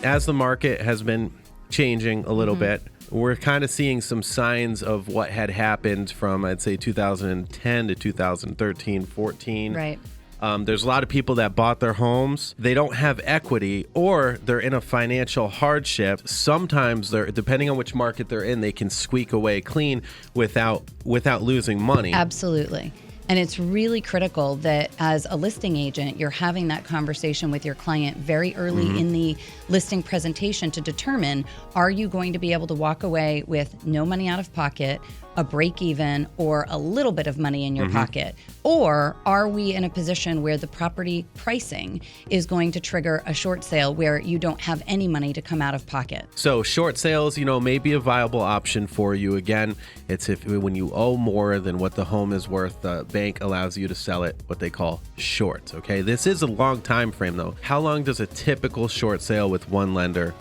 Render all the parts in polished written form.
as the market has been changing a little bit, we're kind of seeing some signs of what had happened from, I'd say, 2010 to 2013, 14. Right. There's a lot of people that bought their homes. They don't have equity, or they're in a financial hardship. Sometimes they're, depending on which market they're in, they can squeak away clean without losing money. Absolutely. And it's really critical that as a listing agent, you're having that conversation with your client very early in the listing presentation to determine, are you going to be able to walk away with no money out of pocket, a break even, or a little bit of money in your pocket? Or are we in a position where the property pricing is going to trigger a short sale where you don't have any money to come out of pocket? So short sales, may be a viable option for you. Again, it's when you owe more than what the home is worth, the bank allows you to sell it what they call short. Okay, this is a long time frame though. How long does a typical short sale with one lender take?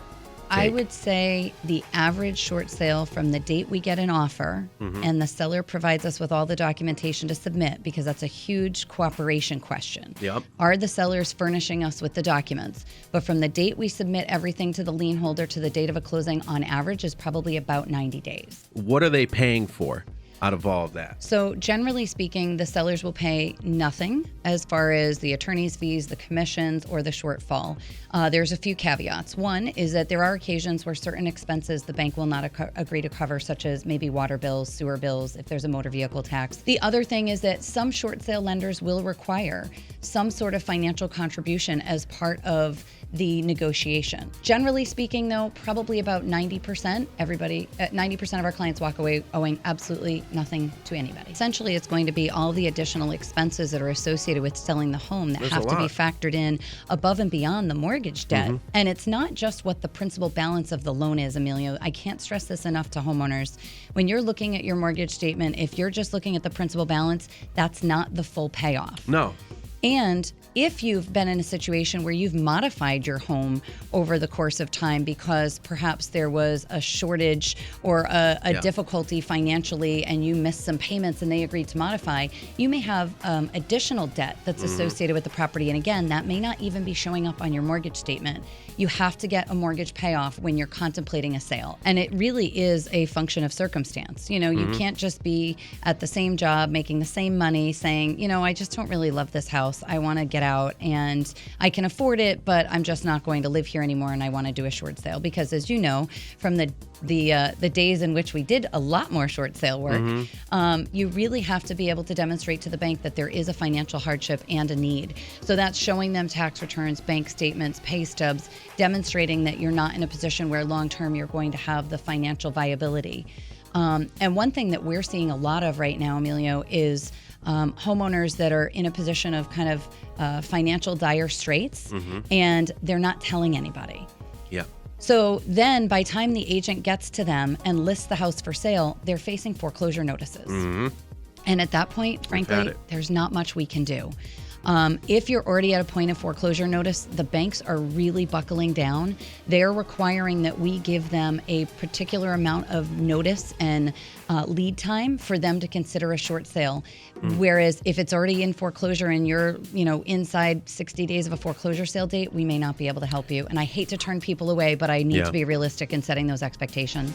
I would say the average short sale from the date we get an offer and the seller provides us with all the documentation to submit, because that's a huge cooperation question. Yep. Are the sellers furnishing us with the documents? But from the date we submit everything to the lien holder to the date of a closing, on average, is probably about 90 days. What are they paying for out of all of that? So generally speaking, the sellers will pay nothing as far as the attorney's fees, the commissions, or the shortfall. There's a few caveats. One is that there are occasions where certain expenses the bank will not agree to cover, such as maybe water bills, sewer bills, if there's a motor vehicle tax. The other thing is that some short sale lenders will require some sort of financial contribution as part of the negotiation. Generally speaking, though, probably about 90%, 90% of our clients walk away owing absolutely nothing to anybody. Essentially, it's going to be all the additional expenses that are associated with selling the home that have to be factored in above and beyond the mortgage debt. And it's not just what the principal balance of the loan is, Emilio. I can't stress this enough to homeowners. When you're looking at your mortgage statement, if you're just looking at the principal balance, that's not the full payoff. No. And if you've been in a situation where you've modified your home over the course of time because perhaps there was a shortage or a difficulty financially and you missed some payments and they agreed to modify, you may have additional debt that's associated with the property. And again, that may not even be showing up on your mortgage statement. You have to get a mortgage payoff when you're contemplating a sale. And it really is a function of circumstance. You can't just be at the same job, making the same money, saying, I just don't really love this house. I want to get out and I can afford it, but I'm just not going to live here anymore and I want to do a short sale. Because as you know, from the days in which we did a lot more short sale work, you really have to be able to demonstrate to the bank that there is a financial hardship and a need. So that's showing them tax returns, bank statements, pay stubs, demonstrating that you're not in a position where long-term you're going to have the financial viability. And one thing that we're seeing a lot of right now, Emilio, is homeowners that are in a position of kind of financial dire straits, and they're not telling anybody. Yeah. So then by the time the agent gets to them and lists the house for sale, they're facing foreclosure notices. And at that point, frankly, there's not much we can do. If you're already at a point of foreclosure notice, the banks are really buckling down. They're requiring that we give them a particular amount of notice and lead time for them to consider a short sale. Whereas if it's already in foreclosure and you're, inside 60 days of a foreclosure sale date, we may not be able to help you. And I hate to turn people away, but I need to be realistic in setting those expectations.